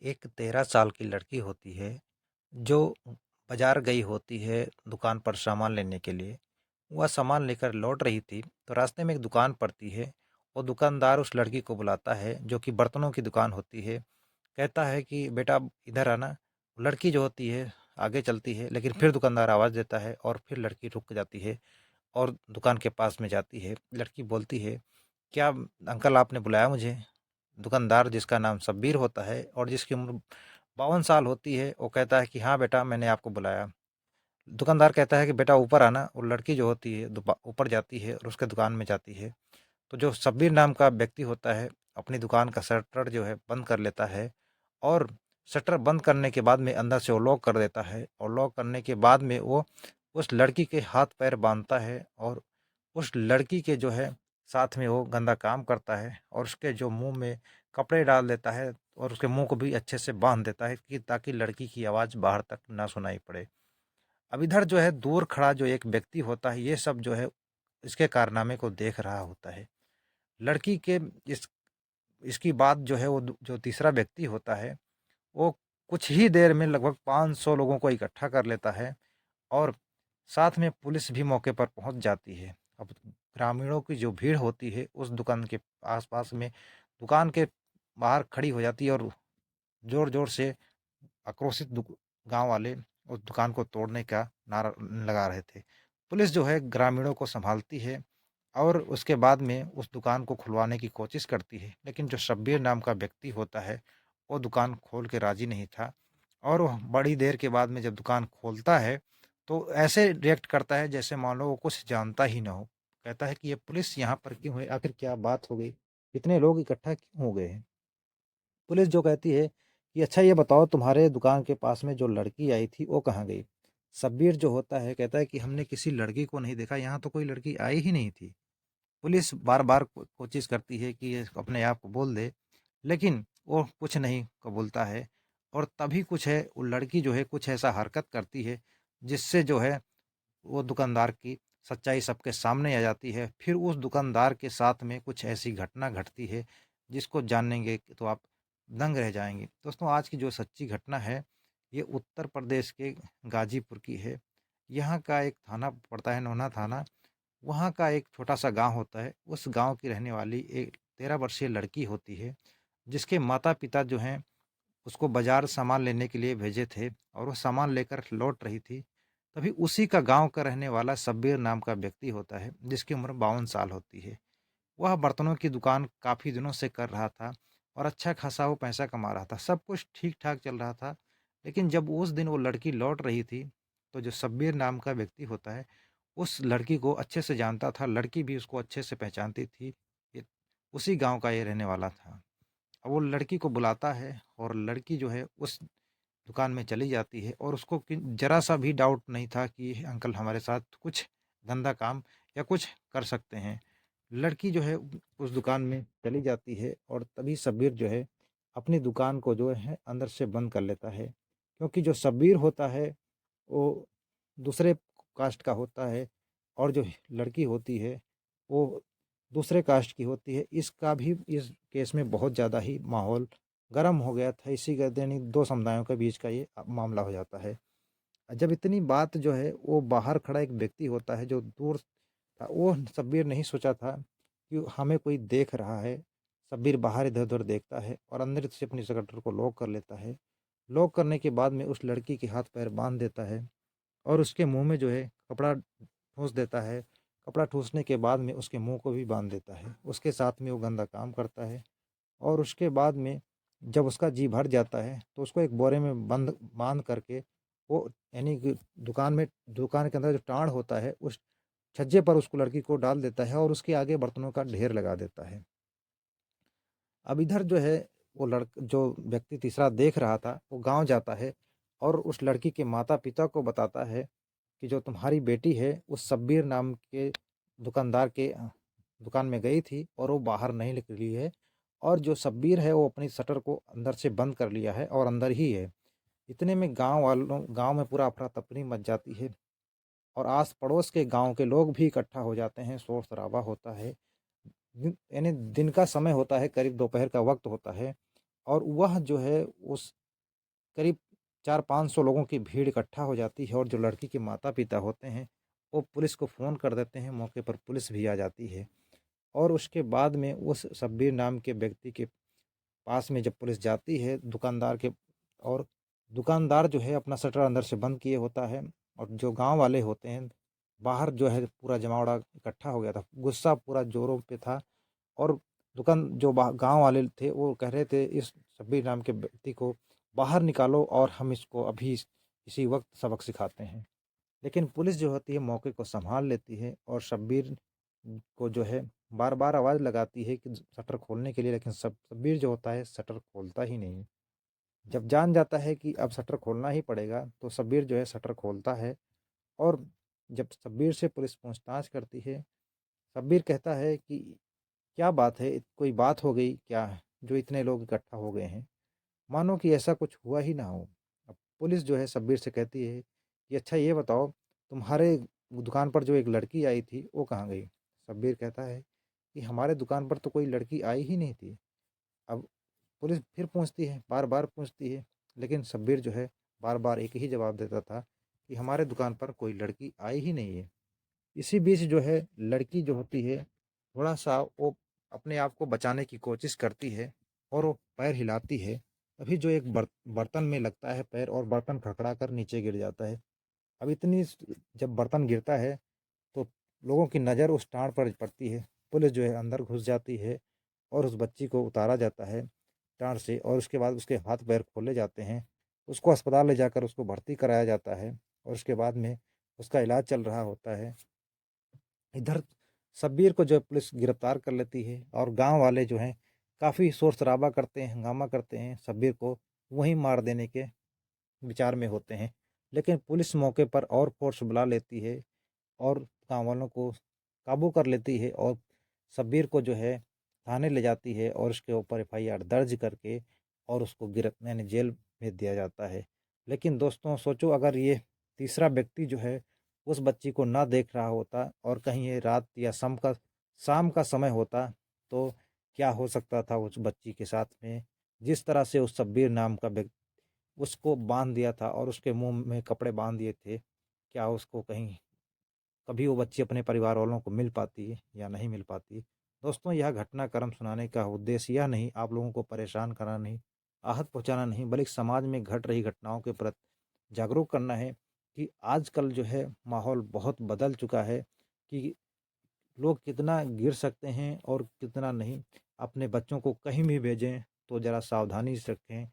एक 13 साल की लड़की होती है जो बाजार गई होती है दुकान पर सामान लेने के लिए। वह सामान लेकर लौट रही थी तो रास्ते में एक दुकान पड़ती है। वो दुकानदार उस लड़की को बुलाता है जो कि बर्तनों की दुकान होती है। कहता है कि बेटा इधर आना। लड़की जो होती है आगे चलती है, लेकिन फिर दुकानदार आवाज़ देता है और फिर लड़की रुक जाती है और दुकान के पास में जाती है। लड़की बोलती है, क्या अंकल आपने बुलाया मुझे? दुकानदार जिसका नाम शब्बीर होता है और जिसकी उम्र 52 साल होती है, वो कहता है कि हाँ बेटा, मैंने आपको बुलाया। दुकानदार कहता है कि बेटा ऊपर आना। और लड़की जो होती है ऊपर जाती है और उसके दुकान में जाती है। तो जो शब्बीर नाम का व्यक्ति होता है अपनी दुकान का शटर जो है बंद कर लेता है। और शटर बंद करने के बाद में अंदर से वो लॉक कर देता है, और लॉक करने के बाद में वो उस लड़की के हाथ पैर बांधता है और उस लड़की के जो है साथ में वो गंदा काम करता है और उसके जो मुंह में कपड़े डाल देता है और उसके मुंह को भी अच्छे से बांध देता है कि ताकि लड़की की आवाज़ बाहर तक ना सुनाई पड़े। अब इधर जो है दूर खड़ा जो एक व्यक्ति होता है, ये सब जो है इसके कारनामे को देख रहा होता है। लड़की के इस इसकी बात जो है वो जो तीसरा व्यक्ति होता है, वो कुछ ही देर में लगभग 500 लोगों को इकट्ठा कर लेता है और साथ में पुलिस भी मौके पर पहुंच जाती है। अब ग्रामीणों की जो भीड़ होती है उस दुकान के आसपास में दुकान के बाहर खड़ी हो जाती है और ज़ोर ज़ोर से आक्रोशित गांव वाले उस दुकान को तोड़ने का नारा लगा रहे थे। पुलिस जो है ग्रामीणों को संभालती है और उसके बाद में उस दुकान को खुलवाने की कोशिश करती है, लेकिन जो शब्बीर नाम का व्यक्ति होता है वो दुकान खोल के राजी नहीं था। और वह बड़ी देर के बाद में जब दुकान खोलता है तो ऐसे रिएक्ट करता है जैसे मान लो वो कुछ जानता ही ना हो। कहता है कि ये पुलिस यहाँ पर क्यों है, आखिर क्या बात हो गई, इतने लोग इकट्ठा क्यों हो गए हैं? पुलिस जो कहती है कि अच्छा ये बताओ, तुम्हारे दुकान के पास में जो लड़की आई थी वो कहाँ गई? शब्बीर जो होता है कहता है कि हमने किसी लड़की को नहीं देखा, यहाँ तो कोई लड़की आई ही नहीं थी। पुलिस बार-बार कोशिश करती है कि ये अपने आप को बोल दे, लेकिन वो कुछ नहीं कबूलता है। और तभी कुछ है, वो लड़की जो है कुछ ऐसा हरकत करती है जिससे जो है वो दुकानदार की सच्चाई सबके सामने आ जाती है। फिर उस दुकानदार के साथ में कुछ ऐसी घटना घटती है जिसको जानेंगे तो आप दंग रह जाएंगे। दोस्तों, आज की जो सच्ची घटना है ये उत्तर प्रदेश के गाजीपुर की है। यहाँ का एक थाना पड़ता है, नोना थाना। वहाँ का एक छोटा-सा गाँव होता है, उस गाँव की रहने वाली एक 13 वर्षीय लड़की होती है, जिसके माता-पिता जो हैं, उसको बाज़ार सामान लेने के लिए भेजे थे और वो सामान लेकर लौट रही थी। तभी उसी का गाँव का रहने वाला शब्बीर नाम का व्यक्ति होता है, जिसकी उम्र 52 साल होती है। वह बर्तनों की दुकान काफ़ी दिनों से कर रहा था और अच्छा खासा वो पैसा कमा रहा था। सब कुछ ठीक-ठाक चल रहा था, लेकिन जब उस दिन वो लड़की लौट रही थी, तो जो शब्बीर नाम का व्यक्ति होता है उस लड़की को अच्छे से जानता था, लड़की भी उसको अच्छे से पहचानती थी। ये उसी गाँव का ये रहने वाला था। अब वो लड़की को बुलाता है और लड़की जो है उस दुकान में चली जाती है और उसको ज़रा-सा भी डाउट नहीं था कि अंकल हमारे साथ कुछ गंदा काम या कुछ कर सकते हैं। लड़की जो है उस दुकान में चली जाती है और तभी शब्बीर जो है अपनी दुकान को जो है अंदर से बंद कर लेता है। क्योंकि जो शब्बीर होता है वो दूसरे कास्ट का होता है और जो लड़की होती है वो दूसरे कास्ट की होती है। इसका भी इस केस में बहुत ज़्यादा ही माहौल गर्म हो गया था। इसी का यानी 2 समुदायों के बीच का ये मामला हो जाता है। जब इतनी बात जो है वो बाहर खड़ा एक व्यक्ति होता है जो दूर था, वो शब्बीर नहीं सोचा था कि हमें कोई देख रहा है। शब्बीर बाहर इधर-उधर देखता है और अंदर से अपनी शटर को लॉक कर लेता है। लॉक करने के बाद में उस लड़की के हाथ-पैर बाँध देता है और उसके मुँह में जो है कपड़ा ठूँस देता है। कपड़ा ठूँसने के बाद में उसके मुँह को भी बाँध देता है। उसके साथ में वो गंदा काम करता है और उसके बाद में जब उसका जी भर जाता है तो उसको एक बोरे में बंद बाँध करके वो यानी कि दुकान के अंदर जो टाँड़ होता है उस छज्जे पर उसको लड़की को डाल देता है और उसके आगे बर्तनों का ढेर लगा देता है। अब इधर जो है वो जो व्यक्ति तीसरा देख रहा था वो गाँव जाता है और उस लड़की के माता-पिता को बताता है कि जो तुम्हारी बेटी है उस शब्बीर नाम के दुकानदार के दुकान में गई थी और वो बाहर नहीं निकली है, और जो शब्बीर है वो अपनी शटर को अंदर से बंद कर लिया है और अंदर ही है। इतने में गाँव में पूरा अफरा-तफरी मच जाती है और आस-पड़ोस के गाँव के लोग भी इकट्ठा हो जाते हैं, शोर-शराबा होता है। यानी दिन का समय होता है, करीब दोपहर का वक़्त होता है और वह जो है उस करीब 400-500 लोगों की भीड़ इकट्ठा हो जाती है और जो लड़की के माता-पिता होते हैं, वो पुलिस को फ़ोन कर देते हैं, मौके पर पुलिस भी आ जाती है। और उसके बाद में उस शब्बीर नाम के व्यक्ति के पास में जब पुलिस जाती है दुकानदार के, और दुकानदार जो है अपना शटर अंदर से बंद किए होता है, और जो गांव वाले होते हैं बाहर जो है पूरा जमावड़ा इकट्ठा हो गया था, गुस्सा पूरा जोरों पे था। और दुकान जो गांव वाले थे वो कह रहे थे इस शब्बीर नाम के व्यक्ति को बाहर निकालो और हम इसको अभी इसी वक्त सबक सिखाते हैं। लेकिन पुलिस जो होती है मौके को संभाल लेती है और शब्बीर को जो है बार बार आवाज़ लगाती है कि शटर खोलने के लिए, लेकिन शब्बीर जो होता है शटर खोलता ही नहीं। जब जान जाता है कि अब शटर खोलना ही पड़ेगा तो शब्बीर जो है शटर खोलता है। और जब शब्बीर से पुलिस पूछताछ करती है, शब्बीर कहता है कि क्या बात है, कोई बात हो गई क्या जो इतने लोग इकट्ठा हो गए हैं, मानो कि ऐसा कुछ हुआ ही ना हो। अब पुलिस जो है शब्बीर से कहती है कि अच्छा ये बताओ, तुम्हारे दुकान पर जो एक लड़की आई थी वो कहाँ गई? शब्बीर कहता है कि हमारे दुकान पर तो कोई लड़की आई ही नहीं थी। अब पुलिस फिर पूछती है, बार बार पूछती है, लेकिन शब्बीर जो है बार बार एक ही जवाब देता था कि हमारे दुकान पर कोई लड़की आई ही नहीं है। इसी बीच जो है लड़की जो होती है थोड़ा सा वो अपने आप को बचाने की कोशिश करती है और वो पैर हिलाती है। तभी जो एक बर्तन में लगता है पैर और बर्तन खड़खड़ा कर नीचे गिर जाता है। अब जब बर्तन गिरता है तो लोगों की नज़र उस टाँड़ पर पड़ती है। पुलिस जो है अंदर घुस जाती है और उस बच्ची को उतारा जाता है टाँड़ से, और उसके बाद उसके हाथ पैर खोले जाते हैं। उसको अस्पताल ले जाकर उसको भर्ती कराया जाता है और उसके बाद में उसका इलाज चल रहा होता है। इधर शब्बीर को जो है पुलिस गिरफ्तार कर लेती है और गांव वाले जो हैं काफ़ी शोर शराबा करते हैं, हंगामा करते हैं, शब्बीर को वहीं मार देने के विचार में होते हैं। लेकिन पुलिस मौके पर और फोर्स बुला लेती है और गाँव वालों को काबू कर लेती है और शब्बीर को जो है थाने ले जाती है और उसके ऊपर एफआईआर दर्ज करके और उसको यानी जेल भेज दिया जाता है। लेकिन दोस्तों सोचो, अगर ये तीसरा व्यक्ति जो है उस बच्ची को ना देख रहा होता और कहीं ये रात या शाम का समय होता, तो क्या हो सकता था उस बच्ची के साथ में। जिस तरह से उस शब्बीर नाम का व्यक्ति उसको बांध दिया था और उसके मुंह में कपड़े बांध दिए थे, क्या उसको कहीं कभी वो बच्ची अपने परिवार वालों को मिल पाती या नहीं मिल पाती। दोस्तों, यह घटनाक्रम सुनाने का उद्देश्य यह नहीं आप लोगों को परेशान करना नहीं, आहत पहुंचाना नहीं, बल्कि समाज में घट रही घटनाओं के प्रति जागरूक करना है कि आजकल जो है माहौल बहुत बदल चुका है कि लोग कितना गिर सकते हैं और कितना नहीं। अपने बच्चों को कहीं भी भेजें तो ज़रा सावधानी से रखें।